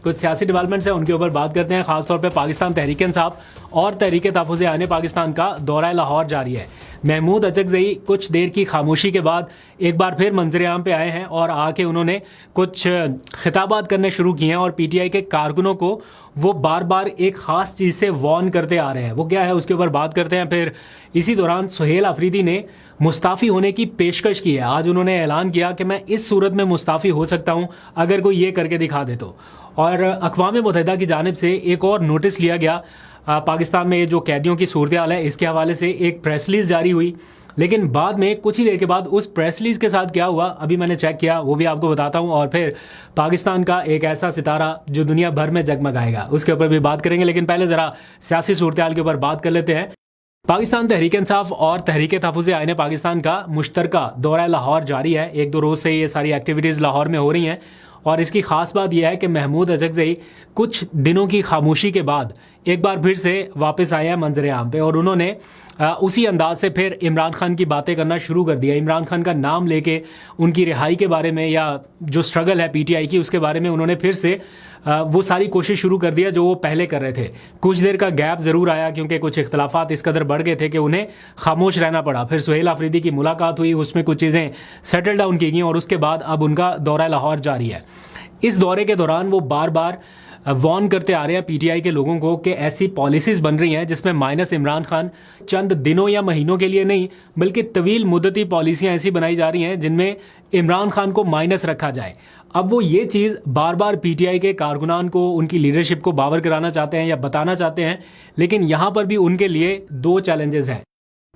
कुछ सियासी डेवलपमेंट्स हैं उनके ऊपर बात करते हैं। खासतौर पे पाकिस्तान तहरीक इंसाफ और तहरीक तहफ़्फ़ुज़ आने पाकिस्तान का दौरा लाहौर जारी है। महमूद अचकज़ई कुछ देर की खामोशी के बाद एक बार फिर मंजर आम पे आए हैं और आके उन्होंने कुछ खिताबात करने शुरू किए हैं और पीटीआई के कारकुनों को वो बार बार एक ख़ास चीज़ से वॉर्न करते आ रहे हैं। वो क्या है उसके ऊपर बात करते हैं। फिर इसी दौरान सुहेल अफरीदी ने मुस्ताफ़ी होने की पेशकश की है। आज उन्होंने ऐलान किया कि मैं इस सूरत में मुस्ताफ़ी हो सकता हूँ अगर कोई ये करके दिखा दे तो। और अक़वाम मुत्तहिदा की जानिब से एक और नोटिस लिया गया। पाकिस्तान में ये जो कैदियों की सूरत हाल है इसके हवाले से एक प्रेस रिलीज़ जारी हुई, लेकिन बाद में कुछ ही देर के बाद उस प्रेस रिलीज़ के साथ क्या हुआ अभी मैंने चेक किया, वो भी आपको बताता हूँ। और फिर पाकिस्तान का एक ऐसा सितारा जो दुनिया भर में जगमगाएगा उसके ऊपर भी बात करेंगे। लेकिन पहले ज़रा सियासी सूरत हाल के ऊपर बात कर लेते हैं। पाकिस्तान तहरीक इंसाफ और तहरीक तहफ़्फ़ुज़ आने पाकिस्तान का मुश्तरका दौरा लाहौर जारी है। एक दो रोज़ से ये सारी एक्टिविटीज़ लाहौर में हो रही हैं और इसकी ख़ास बात यह है कि महमूद अचकज़ई कुछ दिनों की खामोशी के बाद एक बार फिर से वापस आए हैं मंजर आम पे और उन्होंने उसी अंदाज से फिर इमरान खान की बातें करना शुरू कर दिया। इमरान खान का नाम लेके उनकी रिहाई के बारे में या जो स्ट्रगल है पीटीआई की उसके बारे में उन्होंने फिर से वो सारी कोशिश शुरू कर दिया जो वो पहले कर रहे थे। कुछ देर का गैप ज़रूर आया क्योंकि कुछ इख्तलाफात इस कदर बढ़ गए थे कि उन्हें खामोश रहना पड़ा। फिर सुहेल अफरीदी की मुलाकात हुई, उसमें कुछ चीज़ें सेटल डाउन की गई और उसके बाद अब उनका दौरा लाहौर जारी है। इस दौरे के दौरान वो बार बार वॉर्न करते आ रहे हैं पीटीआई के लोगों को कि ऐसी पॉलिसीज़ बन रही हैं जिसमें माइनस इमरान खान चंद दिनों या महीनों के लिए नहीं बल्कि तवील मुद्दती पॉलिसियां ऐसी बनाई जा रही हैं जिनमें इमरान खान को माइनस रखा जाए। अब वो ये चीज़ बार बार पीटीआई के कारकुनान को उनकी लीडरशिप को बावर कराना चाहते हैं या बताना चाहते हैं, लेकिन यहाँ पर भी उनके लिए दो चैलेंजेस हैं।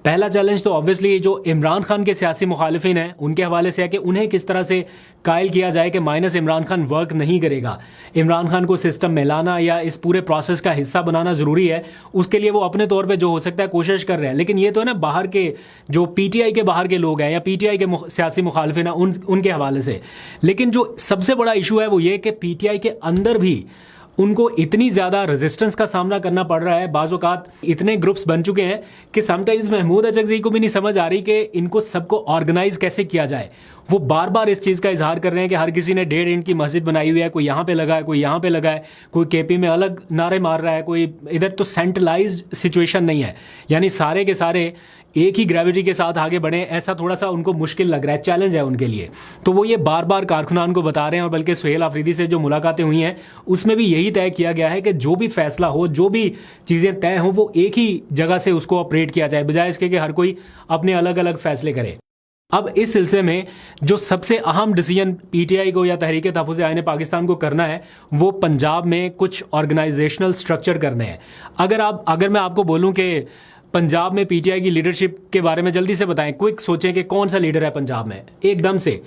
पहला चैलेंज तो ऑब्वियसली जो इमरान खान के सियासी मुखालिफिन हैं उनके हवाले से है कि उन्हें किस तरह से कायल किया जाए कि माइनस इमरान खान वर्क नहीं करेगा। इमरान खान को सिस्टम में लाना या इस पूरे प्रोसेस का हिस्सा बनाना ज़रूरी है, उसके लिए वो अपने तौर पे जो हो सकता है कोशिश कर रहे हैं। लेकिन ये तो है ना बाहर के जो पीटीआई के बाहर के लोग हैं या पीटीआई के सियासी मुखालिफिन हैं उनके हवाले से। लेकिन जो सबसे बड़ा इशू है वो ये कि पीटीआई के अंदर भी उनको इतनी ज़्यादा रेजिस्टेंस का सामना करना पड़ रहा है। बाज़ औक़ात इतने ग्रुप्स बन चुके हैं कि समटाइम्स महमूद अचकज़ई को भी नहीं समझ आ रही कि इनको सबको ऑर्गेनाइज कैसे किया जाए। वो बार बार इस चीज़ का इजहार कर रहे हैं कि हर किसी ने 1.5 इंच की मस्जिद बनाई हुई है, कोई यहाँ पे लगा है, कोई यहाँ पे लगा है, कोई केपी में अलग नारे मार रहा है, कोई इधर। तो सेंट्रलाइज्ड सिचुएशन नहीं है, यानी सारे के सारे एक ही ग्रेविटी के साथ आगे बढ़े, ऐसा थोड़ा सा उनको मुश्किल लग रहा है, चैलेंज है उनके लिए। तो वो ये बार बार कारकुनान को बता रहे हैं और बल्कि सुहेल अफरीदी से जो मुलाकातें हुई हैं उसमें भी यही तय किया गया है कि जो भी फैसला हो, जो भी चीज़ें तय हों, वो एक ही जगह से उसको ऑपरेट किया जाए बजाय इसके कि हर कोई अपने अलग अलग फैसले करे। अब इस सिलसिले में जो सबसे अहम डिसीजन पीटीआई को या तहरीक तहफ़्फ़ुज़ आने पाकिस्तान को करना है वो पंजाब में कुछ ऑर्गेनाइजेशनल स्ट्रक्चर करने हैं। अगर मैं आपको बोलूं कि पंजाब में पीटीआई की लीडरशिप के बारे में जल्दी से बताएं, क्विक सोचें कि कौन सा लीडर है पंजाब में एकदम से,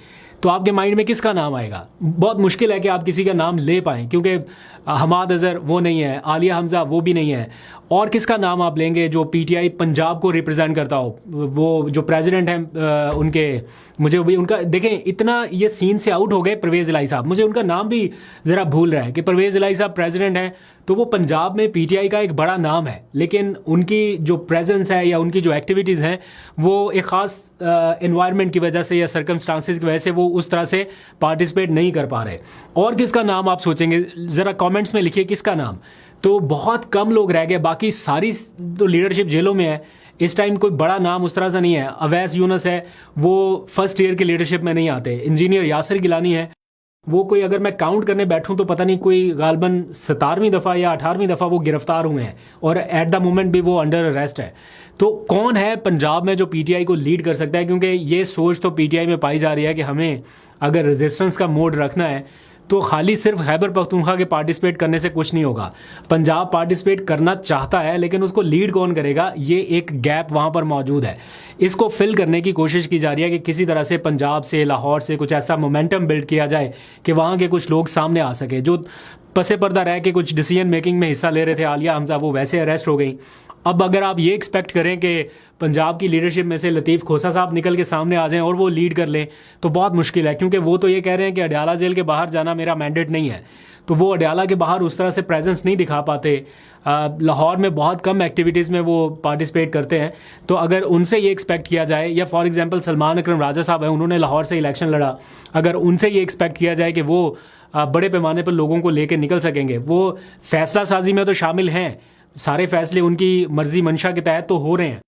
तो आपके माइंड में किसका नाम आएगा? बहुत मुश्किल है कि आप किसी का नाम ले पाएँ क्योंकि हमाद अज़हर वो नहीं है, आलिया हमज़ा वो भी नहीं है। और किसका नाम आप लेंगे जो पीटीआई पंजाब को रिप्रेजेंट करता हो? वो जो प्रेसिडेंट हैं उनके, मुझे भी उनका देखें, इतना ये सीन से आउट हो गए परवेज़ इलाही साहब, मुझे उनका नाम भी ज़रा भूल रहा है कि परवेज़ इलाही साहब प्रेसिडेंट हैं। तो वो पंजाब में पीटीआई का एक बड़ा नाम है, लेकिन उनकी जो प्रेजेंस है या उनकी जो एक्टिविटीज़ हैं वो एक ख़ास एनवायरनमेंट की वजह से या सर्कमस्टांसिस की वजह से वो उस तरह से पार्टिसिपेट नहीं कर पा रहे। और किसका नाम आप सोचेंगे? ज़रा कमेंट्स में लिखिए किसका नाम। तो बहुत कम लोग रह गए, बाकी सारी तो लीडरशिप जेलों में है इस टाइम। कोई बड़ा नाम उस तरह से नहीं है। अवैस यूनुस है, वो फर्स्ट ईयर की लीडरशिप में नहीं आते। इंजीनियर यासिर गिलानी है, वो कोई अगर मैं काउंट करने बैठूं तो पता नहीं कोई गालबन 17वीं दफ़ा या 18वीं दफ़ा वो गिरफ्तार हुए हैं और एट द मोमेंट भी वो अंडर अरेस्ट है। तो कौन है पंजाब में जो पीटीआई को लीड कर सकता है? क्योंकि ये सोच तो पीटीआई में पाई जा रही है कि हमें अगर रेजिस्टेंस का मोड रखना है तो खाली सिर्फ खैबर पख्तूनख्वा के पार्टिसिपेट करने से कुछ नहीं होगा। पंजाब पार्टिसिपेट करना चाहता है लेकिन उसको लीड कौन करेगा, ये एक गैप वहाँ पर मौजूद है। इसको फिल करने की कोशिश की जा रही है कि किसी तरह से पंजाब से, लाहौर से कुछ ऐसा मोमेंटम बिल्ड किया जाए कि वहाँ के कुछ लोग सामने आ सके जो पसे पर्दा रह के कुछ डिसीजन मेकिंग में हिस्सा ले रहे थे। आलिया हमज़ा वो वैसे अरेस्ट हो गई। अब अगर आप ये एक्सपेक्ट करें कि पंजाब की लीडरशिप में से लतीफ़ खोसा साहब निकल के सामने आ जाएं और वो लीड कर लें तो बहुत मुश्किल है, क्योंकि वो तो ये कह रहे हैं कि अडयाला जेल के बाहर जाना मेरा मैंडेट नहीं है। तो वो अडयाला के बाहर उस तरह से प्रेजेंस नहीं दिखा पाते। लाहौर में बहुत कम एक्टिविटीज़ में वो पार्टिसिपेट करते हैं। तो अगर उनसे ये एक्सपेक्ट किया जाए, या फॉर एग्जांपल सलमान अकरम राजा साहब हैं, उन्होंने लाहौर से इलेक्शन लड़ा, अगर उनसे ये एक्सपेक्ट किया जाए कि वो बड़े पैमाने पर लोगों को लेकर निकल सकेंगे। वो फैसला साजी में तो शामिल हैं, सारे फैसले उनकी मर्जी मंशा के तहत तो हो रहे हैं,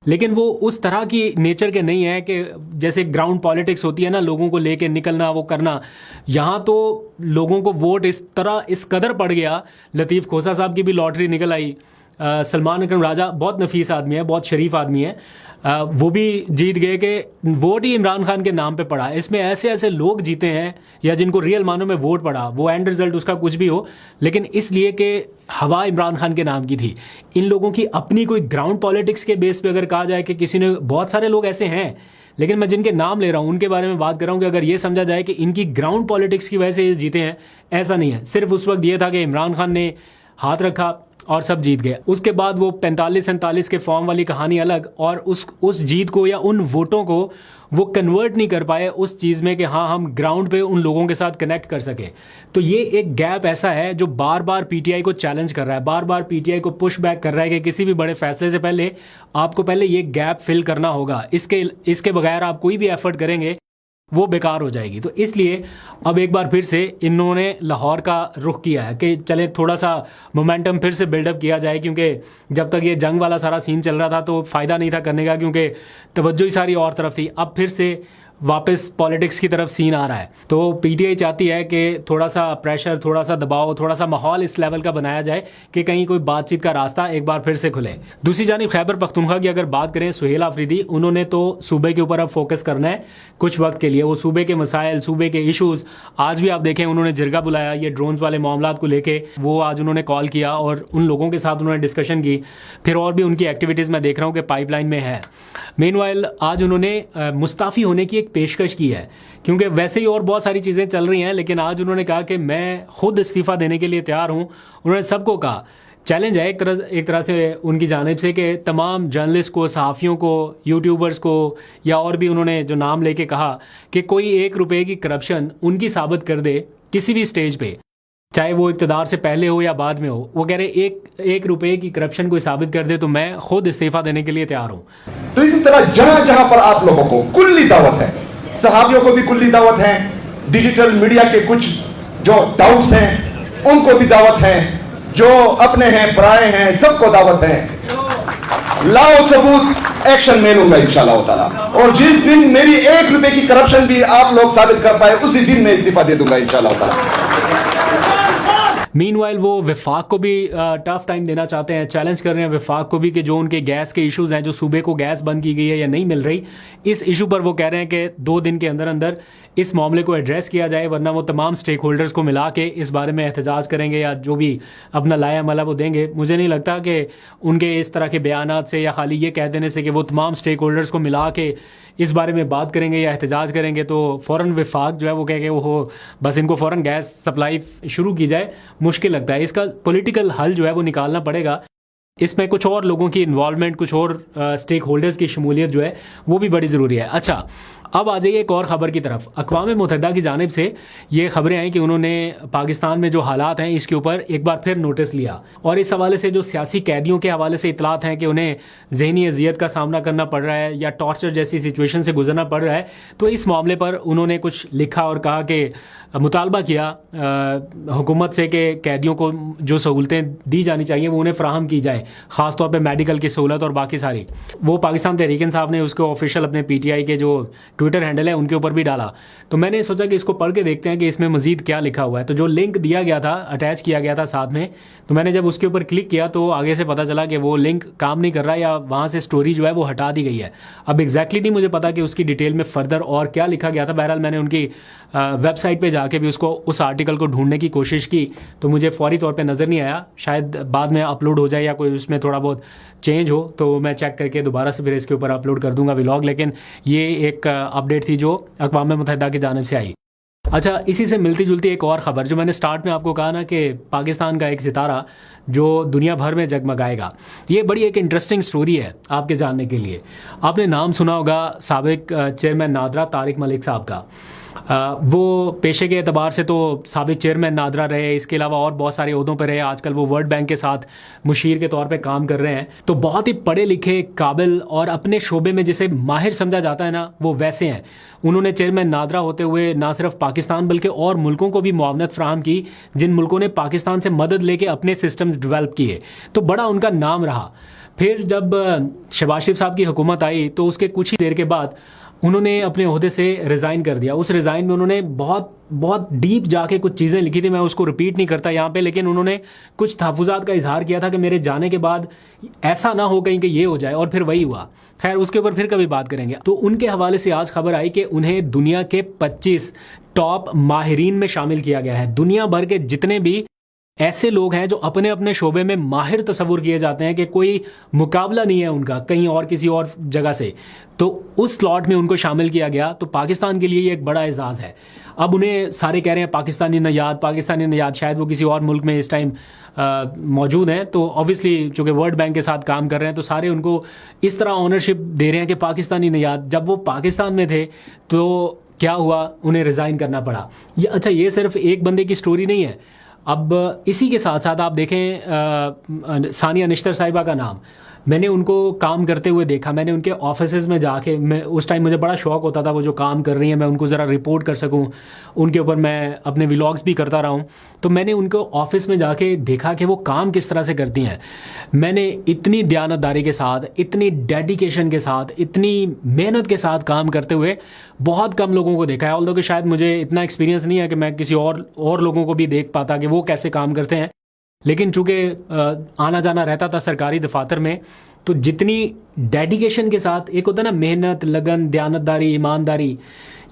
लेकिन वो उस तरह की नेचर के नहीं है कि जैसे ग्राउंड पॉलिटिक्स होती है ना, लोगों को लेके निकलना वो करना। यहाँ तो लोगों को वोट इस तरह इस कदर पड़ गया। लतीफ़ खोसा साहब की भी लॉटरी निकल आई। सलमान अकरम राजा बहुत नफीस आदमी है, बहुत शरीफ आदमी है, वो भी जीत गए कि वोट ही इमरान खान के नाम पे पड़ा। इसमें ऐसे ऐसे लोग जीते हैं या जिनको रियल मानों में वोट पड़ा, वो एंड रिजल्ट उसका कुछ भी हो, लेकिन इसलिए कि हवा इमरान खान के नाम की थी। इन लोगों की अपनी कोई ग्राउंड पॉलिटिक्स के बेस पे अगर कहा जाए कि किसी ने, बहुत सारे लोग ऐसे हैं, लेकिन मैं जिनके नाम ले रहा हूं उनके बारे में बात कर रहा हूं कि अगर ये समझा जाए कि इनकी ग्राउंड पॉलिटिक्स की वजह से ये जीते हैं, ऐसा नहीं है। सिर्फ उस वक्त ये था कि इमरान खान ने हाथ रखा और सब जीत गए। उसके बाद वो 45-47 के फॉर्म वाली कहानी अलग, और उस जीत को या उन वोटों को वो कन्वर्ट नहीं कर पाए उस चीज़ में कि हाँ हम ग्राउंड पे उन लोगों के साथ कनेक्ट कर सके। तो ये एक गैप ऐसा है जो बार बार पीटीआई को चैलेंज कर रहा है, बार बार पीटीआई को पुश बैक कर रहा है कि किसी भी बड़े फैसले से पहले आपको पहले ये गैप फिल करना होगा। इसके बगैर आप कोई भी एफर्ट करेंगे वो बेकार हो जाएगी। तो इसलिए अब एक बार फिर से इन्होंने लाहौर का रुख किया है कि चले थोड़ा सा मोमेंटम फिर से बिल्डअप किया जाए, क्योंकि जब तक ये जंग वाला सारा सीन चल रहा था तो फ़ायदा नहीं था करने का, क्योंकि तवज्जो ही सारी और तरफ थी। अब फिर से वापस पॉलिटिक्स की तरफ सीन आ रहा है। तो पीटीआई चाहती है कि थोड़ा सा प्रेशर, थोड़ा सा दबाव, थोड़ा सा माहौल इस लेवल का बनाया जाए कि कहीं कोई बातचीत का रास्ता एक बार फिर से खुले। दूसरी जानिब खैबर पख्तूनख्वा की अगर बात करें, सुहेल आफरीदी, उन्होंने तो सूबे के ऊपर अब फोकस करना है कुछ वक्त के लिए। वो सूबे के मसाइल, सूबे के इशूज़, आज भी आप देखें उन्होंने जिरगा बुलाया ये ड्रोन्स वाले मामला को लेके, वो आज उन्होंने कॉल किया और उन लोगों के साथ उन्होंने डिस्कशन की। फिर और भी उनकी एक्टिविटीज़ मैं देख रहा हूँ कि पाइपलाइन में है। मीनवाइल आज उन्होंने मुस्ताफ़ी होने की एक पेशकश की है, क्योंकि वैसे ही और बहुत सारी चीज़ें चल रही हैं, लेकिन आज उन्होंने कहा कि मैं खुद इस्तीफ़ा देने के लिए तैयार हूँ। उन्होंने सबको कहा, चैलेंज है एक तरह से उनकी जानिब से कि तमाम जर्नलिस्ट को, सहाफ़ियों को, यूट्यूबर्स को, या और भी उन्होंने जो नाम लेके कहा कि कोई 1 रुपये की करप्शन उनकी साबित कर दे किसी भी स्टेज पे, चाहे वो इक़्तिदार से पहले हो या बाद में हो। वो कह रहे एक रुपये की करप्शन कोई साबित कर दे तो मैं खुद इस्तीफ़ा देने के लिए तैयार हूँ। तो इसी तरह जहां जहां पर आप लोगों को कुल्ली दावत है, सहाबियों को भी कुल्ली दावत है, डिजिटल मीडिया के कुछ जो डाउट्स हैं उनको भी दावत है, जो अपने हैं पराए हैं सबको दावत है। लाओ सबूत, एक्शन में लूंगा इंशाअल्लाह ताला, और जिस दिन मेरी 1 रुपए की करप्शन भी आप लोग साबित कर पाए उसी दिन मैं इस्तीफा दे दूंगा इंशाअल्लाह ताला। मीनवाइल वो वफाक को भी टफ टाइम देना चाहते हैं, चैलेंज कर रहे हैं वफाक को भी कि जो उनके गैस के इश्यूज़ हैं, जो सूबे को गैस बंद की गई है या नहीं मिल रही, इस इशू पर वो कह रहे हैं कि 2 दिन के अंदर अंदर इस मामले को एड्रेस किया जाए, वरना वो तमाम स्टेक होल्डर्स को मिला के इस बारे में एहतजाज करेंगे या जो भी अपना लाया मला वो देंगे। मुझे नहीं लगता कि उनके इस तरह के बयानात से या खाली ये कह देने से कि वो तमाम स्टेक होल्डर्स को मिला के इस बारे में बात करेंगे या एहतजाज करेंगे तो फ़ौरन वफाक जो है वो कह के वो बस इनको फ़ौरन गैस सप्लाई शुरू की जाए, मुश्किल लगता है। इसका पॉलिटिकल हल जो है वो निकालना पड़ेगा। इसमें कुछ और लोगों की इन्वॉल्वमेंट, कुछ और स्टेक होल्डर्स की शमूलियत जो है वो भी बड़ी ज़रूरी है। अच्छा, अब आ जाइए एक और ख़बर की तरफ। अक़वाम मुत्तहिदा की जानिब से ये खबरें आई कि उन्होंने पाकिस्तान में जो हालात हैं इसके ऊपर एक बार फिर नोटिस लिया, और इस हवाले से जो सियासी कैदियों के हवाले से इतलात हैं कि उन्हें ज़हनी अजियत का सामना करना पड़ रहा है या टॉर्चर जैसी सिचुएशन से गुजरना पड़ रहा है, तो इस मामले पर उन्होंने कुछ लिखा और कहा कि मुतालबा किया हुकूमत से कि कैदियों को जो सहूलतें दी जानी चाहिए वो उन्हें फ़राहम की जाए, ख़ास तौर पे मेडिकल की सहूलत और बाकी सारी। वो पाकिस्तान तहरीक इंसाफ ने उसको ऑफिशियल अपने पीटीआई के जो ट्विटर हैंडल है उनके ऊपर भी डाला। तो मैंने सोचा कि इसको पढ़ के देखते हैं कि इसमें मज़ीद क्या लिखा हुआ है। तो जो लिंक दिया गया था, अटैच किया गया था साथ में, तो मैंने जब उसके ऊपर क्लिक किया तो आगे से पता चला कि वो लिंक काम नहीं कर रहा या वहाँ से स्टोरी जो है वो हटा दी गई है। अब एग्जैक्टली नहीं मुझे पता कि उसकी डिटेल में फ़र्दर और क्या लिखा गया था। बहरहाल मैंने उनकी वेबसाइट पर जाके भी उसको, उस आर्टिकल को ढूंढने की कोशिश की तो मुझे फौरी तौर पर नज़र नहीं आया। शायद बाद में अपलोड हो जाए या कोई उसमें थोड़ा बहुत चेंज हो तो मैं चेक करके दोबारा से फिर इसके ऊपर अपलोड कर दूंगा व्लॉग। लेकिन ये एक अपडेट थी जो अक़वाम मुत्तहिदा की जानिब से आई। अच्छा, इसी से मिलती जुलती एक और ख़बर जो मैंने स्टार्ट में आपको कहा ना कि पाकिस्तान का एक सितारा जो दुनिया भर में जगमगाएगा, ये बड़ी एक इंटरेस्टिंग स्टोरी है आपके जानने के लिए। आपने नाम सुना होगा साबिक चेयरमैन नादरा तारिक मलिक साहब का। वो पेशे के एतबार से तो साबिक चेयरमैन नादरा रहे, इसके अलावा और बहुत सारे ओहदों पर रहे। आजकल वो वर्ल्ड बैंक के साथ मुशीर के तौर पे काम कर रहे हैं। तो बहुत ही पढ़े लिखे, काबिल और अपने शोबे में जिसे माहिर समझा जाता है ना, वो वैसे हैं। उन्होंने चेयरमैन नादरा होते हुए ना सिर्फ पाकिस्तान बल्कि और मुल्कों को भी मुआवनत फ्राहम की जिन मुल्कों ने पाकिस्तान से मदद लेके अपने सिस्टम्स डेवलप किए, तो बड़ा उनका नाम रहा। फिर जब शहबाज शरीफ साहब की हुकूमत आई तो उसके कुछ ही देर के बाद उन्होंने अपने ओहदे से रिज़ाइन कर दिया। उस रिज़ाइन में उन्होंने बहुत बहुत डीप जाके कुछ चीज़ें लिखी थी, मैं उसको रिपीट नहीं करता यहाँ पे, लेकिन उन्होंने कुछ तहफ़्फ़ुज़ात का इजहार किया था कि मेरे जाने के बाद ऐसा ना हो कहीं कि ये हो जाए, और फिर वही हुआ। खैर, उसके ऊपर फिर कभी बात करेंगे। तो उनके हवाले से आज खबर आई कि उन्हें दुनिया के 25 टॉप माहिरीन में शामिल किया गया है। दुनिया भर के जितने भी ऐसे लोग हैं जो अपने अपने शोबे में माहिर तस्वुर किए जाते हैं कि कोई मुकाबला नहीं है उनका कहीं और किसी और जगह से, तो उस स्लॉट में उनको शामिल किया गया। तो पाकिस्तान के लिए ये एक बड़ा एजाज़ है। अब उन्हें सारे कह रहे हैं पाकिस्तानी नयाद, शायद वो किसी और मुल्क में इस टाइम मौजूद हैं। तो ऑब्वियसली चूँकि वर्ल्ड बैंक के साथ काम कर रहे हैं तो सारे उनको इस तरह ऑनरशिप दे रहे हैं कि पाकिस्तानी नयाद। जब वो पाकिस्तान में थे तो क्या हुआ, उन्हें रिज़ाइन करना पड़ा। अच्छा, ये सिर्फ एक बंदे की स्टोरी नहीं है। अब इसी के साथ साथ आप देखें सानिया निश्तर साहिबा का नाम, मैंने उनको काम करते हुए देखा। मैंने उनके ऑफिसेज़ में जाके, मैं उस टाइम मुझे बड़ा शौक़ होता था वो जो काम कर रही हैं मैं उनको ज़रा रिपोर्ट कर सकूं, उनके ऊपर मैं अपने व्लॉग्स भी करता रहा हूं। तो मैंने उनको ऑफिस में जाके देखा कि वो काम किस तरह से करती हैं। मैंने इतनी दयानतदारी के साथ, इतनी डेडिकेशन के साथ, इतनी मेहनत के साथ काम करते हुए बहुत कम लोगों को देखा है। ऑल्दो कि शायद मुझे इतना एक्सपीरियंस नहीं है कि मैं किसी और लोगों को भी देख पाता कि वो कैसे काम करते हैं, लेकिन चूँकि आना जाना रहता था सरकारी दफातर में, तो जितनी डेडिकेशन के साथ, एक होता है ना मेहनत, लगन, दयानतदारी, ईमानदारी,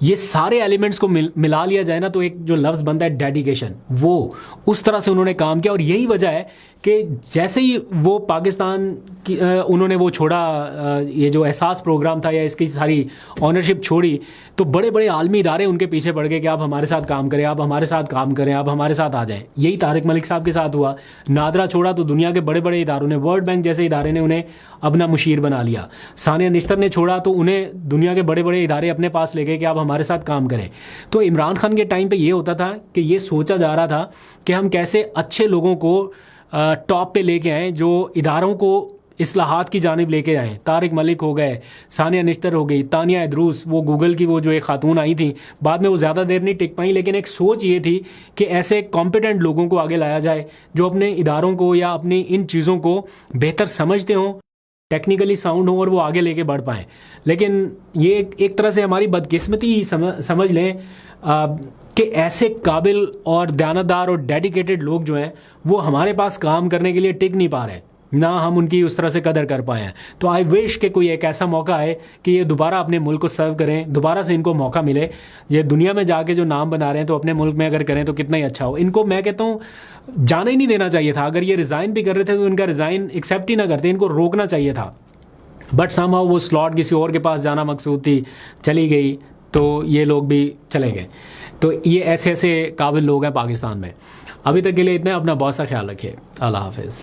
ये सारे एलिमेंट्स को मिला लिया जाए ना तो एक जो लफ्ज़ बनता है डेडिकेशन, वो उस तरह से उन्होंने काम किया। और यही वजह है कि जैसे ही वो पाकिस्तान की उन्होंने वो छोड़ा, ये जो एहसास प्रोग्राम था या इसकी सारी ऑनरशिप छोड़ी, तो बड़े बड़े आलमी इदारे उनके पीछे पड़ गए कि आप हमारे साथ काम करें, आप हमारे साथ काम करें, आप हमारे साथ आ जाएं। यही तारिक मलिक साहब के साथ हुआ। नादरा छोड़ा तो दुनिया के बड़े बड़े इदारों ने, वर्ल्ड बैंक जैसे इदारे ने उन्हें अपना मुशीर बना लिया। सानिया निश्तर ने छोड़ा तो उन्हें दुनिया के बड़े बड़े इदारे अपने पास ले गए कि आप हमारे साथ काम करें। तो इमरान खान के टाइम पे ये होता था कि ये सोचा जा रहा था कि हम कैसे अच्छे लोगों को टॉप पे लेके आएँ, जो इदारों को इस्लाहात की जानिब लेके आए। तारिक मलिक हो गए, सानिया निश्तर हो गई, तानिया इदरूस, वो गूगल की वो जो एक खातून आई थी, बाद में वो ज़्यादा देर नहीं टिक पाई, लेकिन एक सोच ये थी कि ऐसे कॉम्पिटेंट लोगों को आगे लाया जाए जो अपने इदारों को या अपनी इन चीज़ों को बेहतर समझते हों, टेक्निकली साउंड हो और वो आगे लेके बढ़ पाएँ। लेकिन ये एक तरह से हमारी बदकिस्मती ही समझ लें कि ऐसे काबिल और दयानतदार और डेडिकेटेड लोग जो हैं वो हमारे पास काम करने के लिए टिक नहीं पा रहे, ना हम उनकी उस तरह से कदर कर पाए हैं। तो आई विश कि कोई एक ऐसा मौका है कि ये दोबारा अपने मुल्क को सर्व करें, दोबारा से इनको मौका मिले। ये दुनिया में जाके जो नाम बना रहे हैं तो अपने मुल्क में अगर करें तो कितना ही अच्छा हो। इनको मैं कहता हूँ जाने ही नहीं देना चाहिए था। अगर ये रिज़ाइन भी कर रहे थे तो इनका रिज़ाइन एक्सेप्ट ही ना करते, इनको रोकना चाहिए था। बट समहाउ वो स्लॉट किसी और के पास जाना मकसूद थी, चली गई, तो ये लोग भी चले गए। तो ये ऐसे ऐसे काबिल लोग हैं पाकिस्तान में। अभी तक के लिए इतना, अपना बहुत सा ख्याल रखिए। अल्लाह हाफिज़।